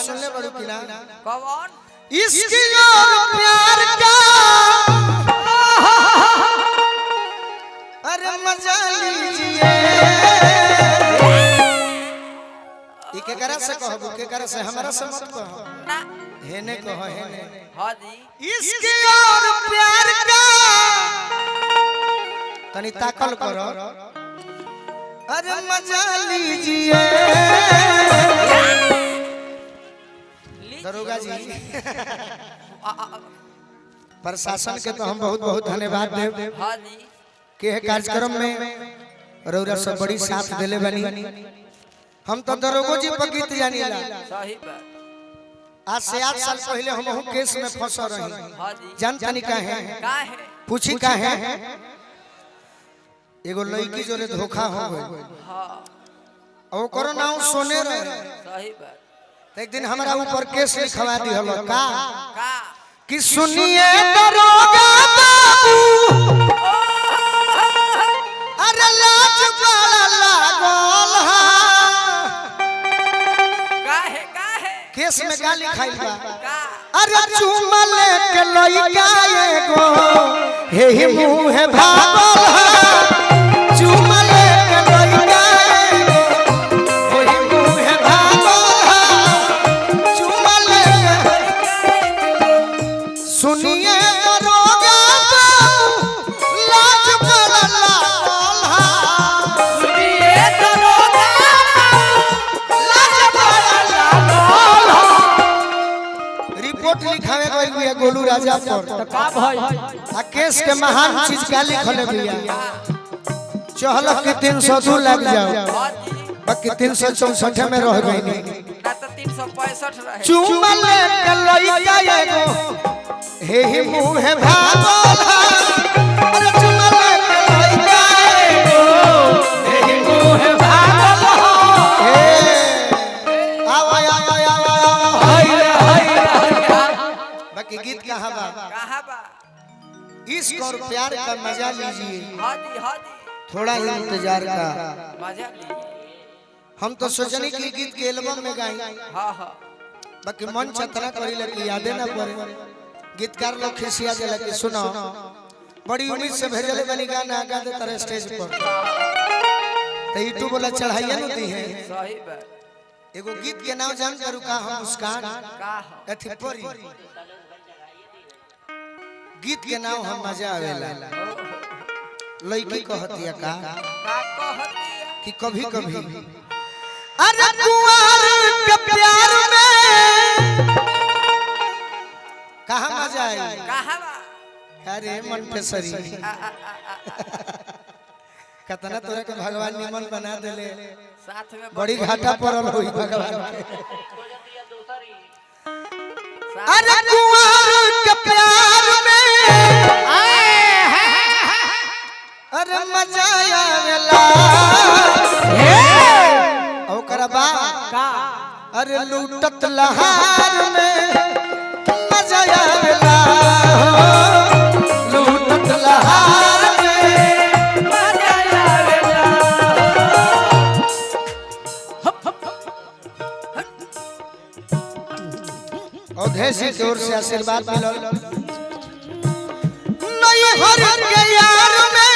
सुनले बड़ू कि ना? कौन? इसकी और प्यार का अरे मजा लीजिए। इके करा से कहबो के करा से हमरा से मत कहो ना हेने कहो हेने। हां जी इसकी और प्यार का तनी ताकल करो अरे मजा लीजिए। दरोगा जी प्रशासन के तो हम बहुत बहुत धन्यवाद देव। हां जी के कार्यक्रम में रौरा सब बड़ी साथ देले बनी। हम तो दरोगो जी पर गीत जानीला। सही बात। आज से 8 साल पहले हम केस में फंसा रही। हां जी जानतानी का है पूछी का है एगो लड़की जोरे धोखा हो गई। हां ओकरो नाम सोने रहे। सही बात। एक दिन हमारा ऊपर केस लिखवा दी हलो का कि सुनिए दरोगा बाबू अरे लाज बड़ा लागल है। काहे केस में का लिखाई बा का अरे चुमा लेके लइका एगो हे ही मुंह भागल है। चुमा लेके लइका एगो हे ही मुंह भागल है। चुमा लेके सुनिए दरोगा बाबू लाज बड़ा लागल है। सुनिए दरोगा लाज बड़ा लागल है। रिपोर्ट लिखावे गइल बिया गोलू राजा पर का भाई आ केस के महान चीज का लिखल बिया चहलक के 302 लग जाओ हां जी बाकी 364 में रह गई नहीं। ना तो 365 रहे। चुमा लेके लइका एगो हे ही मुंह भागल है। अरे चुमा लेके लइका एगो हे ही मुंह भागल है। आओ हाय बाकी गीत कहां बा कहां बा? इश्क और प्यार का मजा लीजिए हां जी थोड़ा इंतजार का। मजा लीजिए। हम तो सोचनी कि गीत के एल्बम में गाई हां बाकी मन चतरा करी लगी यादे ना पड़े। गीतकार लोग खिसिया देला कि सुनो बड़ी उम्मीद से भेजले बनी गाना गा दे तारे स्टेज पर तो यूट्यूब वाला चढ़ाइया न दी है। सही बात। एगो गीत के नाम जान करू का हम मुस्कान का अथी परी गीत के नाम हम मजा आवेला। लड़की कहतिया का कहती कि कभी कभी अरे कुंवर के प्यार में कहां मजा आई। कहां बा? अरे मन पे सरी कतना तोरे के भगवान निमन बना देले साथ में बड़ी घाटा पड़ल होई भगवान के। अरे कुंवर के प्यार में अरे मजा आवेला। ओकरा बा का अरे लूटत लहार में मजा आवेला। लूटत लहार में मजा आवेला। औधेसी की ओर से आशीर्वाद मिलल। नहीं हर के यार में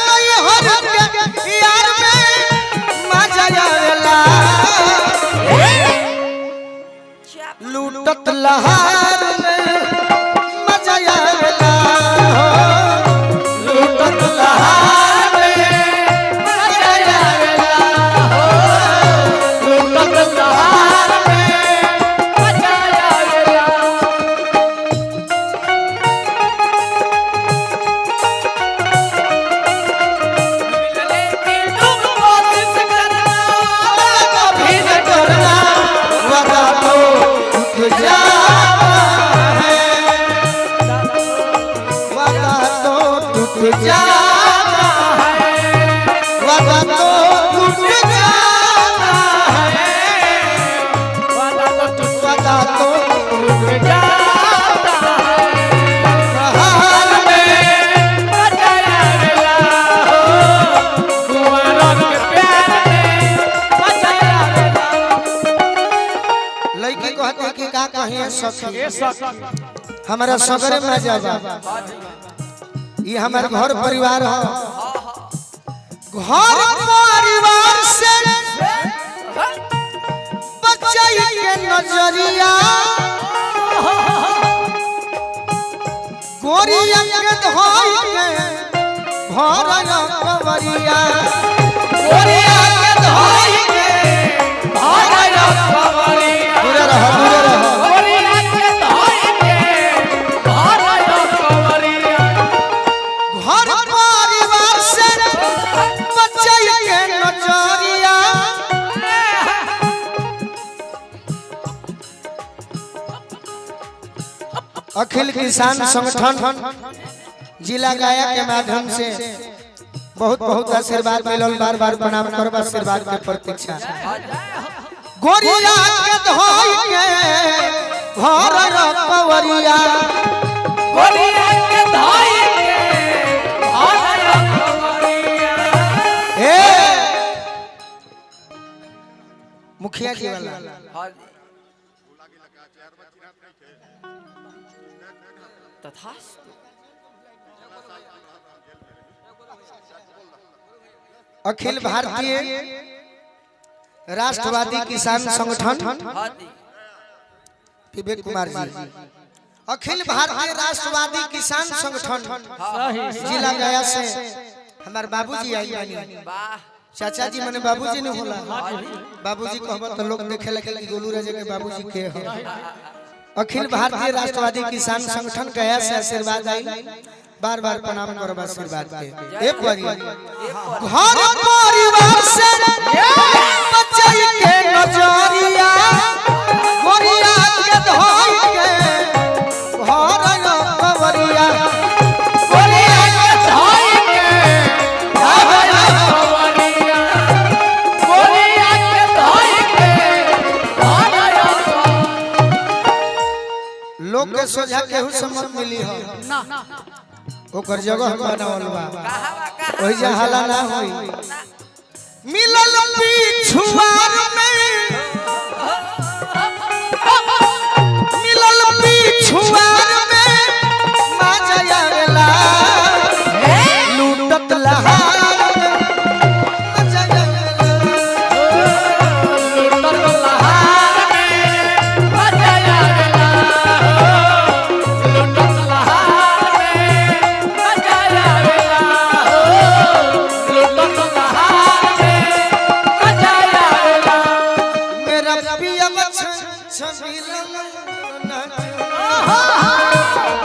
नहीं हर के यार में मजा आवेला। लूटत लहार में मजा आवेला। लूटत लहार में मजा आवेला। लूटत लहार में मजा आवेला। लेकिन तुम कोशिश करना कभी न करना वरना तो टूट जाओ। कहिए सखी ए सखी हमारा सगरे में जाबा हाँ जी ये हमार घर परिवार है घर परिवार से बचाई के नजरिया गोरिया के धोई के भरया कवरिया गोरिया के धोई के भरया कवरिया दूर रह गोरिया के धोई के भरया कवरिया घर परिवार से बचाई के नजरिया अखिल किसान संगठन जिला गया के माध्यम से बहुत बहुत आशीर्वाद मिलल बार बार प्रणाम करब आशीर्वाद के प्रतीक्षा गोरिया के धोई के भरया कवरिया गोरिया के धोई के भरया कवरिया ए मुखिया जी वाला हाँ जी तथास्तु अखिल भारतीय राष्ट्रवादी किसान संगठन हाँ जी विवेक कुमार जी अखिल भारतीय राष्ट्रवादी किसान संगठन जिला गया से हमार बाबूजी आई बानी वाह चाचा जी मने बाबूजी नहीं होला बाबूजी कहब तो लोग देखे लगे कि गोलू राजा के बाबूजी के है अखिल भारतीय राष्ट्रवादी किसान संगठन गया से आशीर्वाद आई बार बार प्रणाम करब आशीर्वाद के ए परी घर परिवार से बचाई के नजरिया गोरिया के धोई के भरया कवरिया गोरिया के धोई के भरया कवरिया गोरिया के धोई के भरया लोग के सोझा केहू से मत मिली हो ना ओकर जगह बनावल बा कहावा ओइ जे हाला ना होई मिलल पिछुआर में मिलल पिछुआर में माजा आवेला लूटत लहार में माजा आवेला लूटत लहार में मजा आवेला लूटत लहार में मजा आवेला लूटत लहार में मजा आवेला मेरा पिया छबिला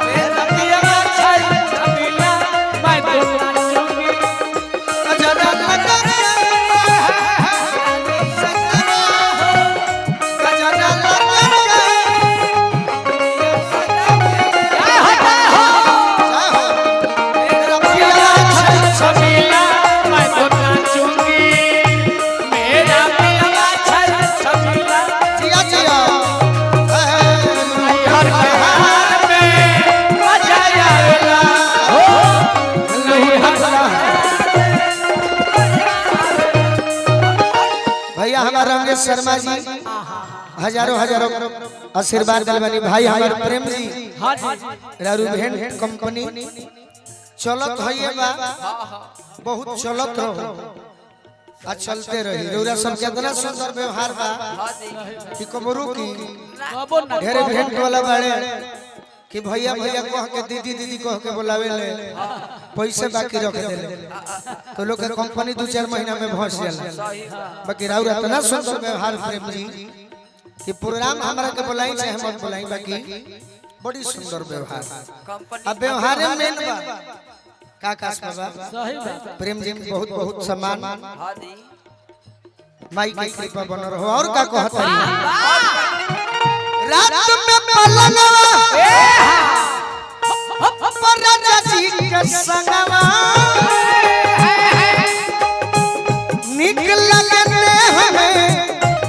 मेरा पिया छबिला मैं तो नाचूंगी अजरा लगा गजरा लगा मेरा पिया छबिला मैं तो नाचूंगी मेरा पिया छबिला जिया जिया हर हाल में मजा आवेला हो भैया हमारा रंगेश शर्मा जी हजारों हजारों आशीर्वाद दिल बनी भाई हमारे प्रेम जी हां जी रारू भेंट कंपनी चलत है बा बहुत चलत रहो आ चलते रही रौरा सब कितना सुंदर व्यवहार बा कि कबरू की कबो ना ढेरे भेंट वाला बाड़े कि भैया भैया कह के दीदी दीदी कह के बुलावे ले पैसे बाकी रख देले तो लोग के कंपनी 2-4 महीना में भस जाला बाकी राउर इतना सुंदर व्यवहार प्रेम जी कि प्रोग्राम हमरा के बुलाई चाहे मत बुलाई बाकी बड़ी सुंदर व्यवहार कंपनी अब व्यवहार मेन बा का कास बाबा सही बात प्रेम जी के बहुत बहुत सम्मान हां जी माई की कृपा बन रहो और का कहत रात में पलनवा पर राजा जी के संगवा निक लगने हमें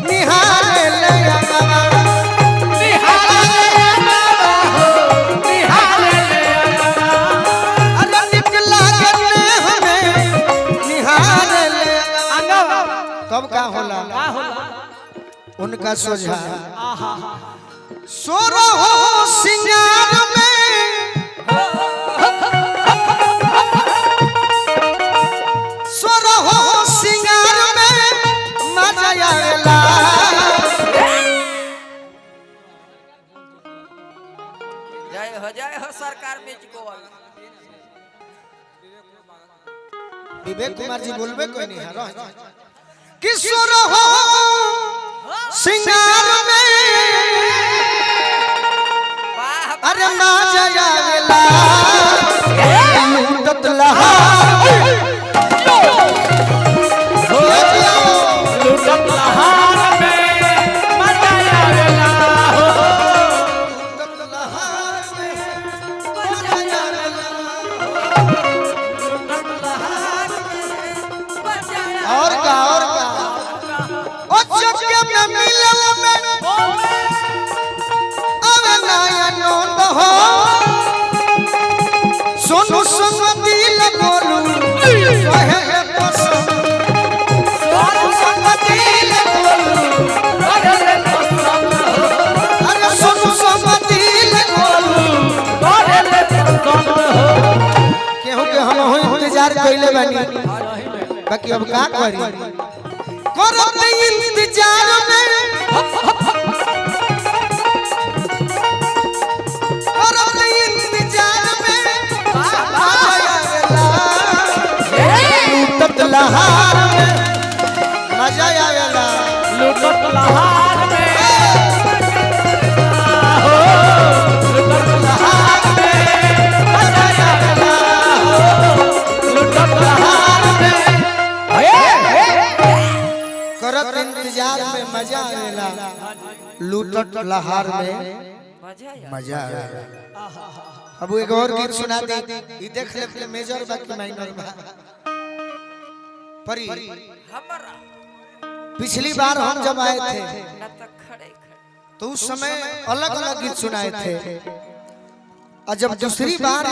निहार ले अगवा अरे निक लगने हमें निहार ले अगवा तब का होला उनका सोझा सोरो हो सिंगार में सोरो हो सिंगार में मजा आवेला जय हो सरकार में गोल विवेक कुमार जी बोलबे कोई नहीं है रह जा कि सोरो हो सिंगार में अरे मजा आवेला लूटत लहार लूटत लहार में मजा आवेला लूटत लहार में मजा आवेला लूटत लहार में मजा और का ओ चक्के में मिलन में अवे नया नोट हो सोनू संग दिल बोलू कहे पसंद सोनू संग दिल बोलू अरे सोनू संग दिल बोलू केहू के हम हो इंतजार कइले बानी बाकी अब का करी करब इंतजार में करब इंतजार में लूटत लहार में मजा आवेला लूटत लहार में लूटत लहार में मजा आवेला लूटत लहार में करब इंतजार में मजा आवेला लूटत लहार में मजा आवेला अब एक और गीत सुना दे ई देख ले के मेजर बाकी माइनर बा परी हमरा पिछली बार हम जब आए थे न तक खड़े तो उस समय अलग अलग गीत सुनाए थे और जब दूसरी बार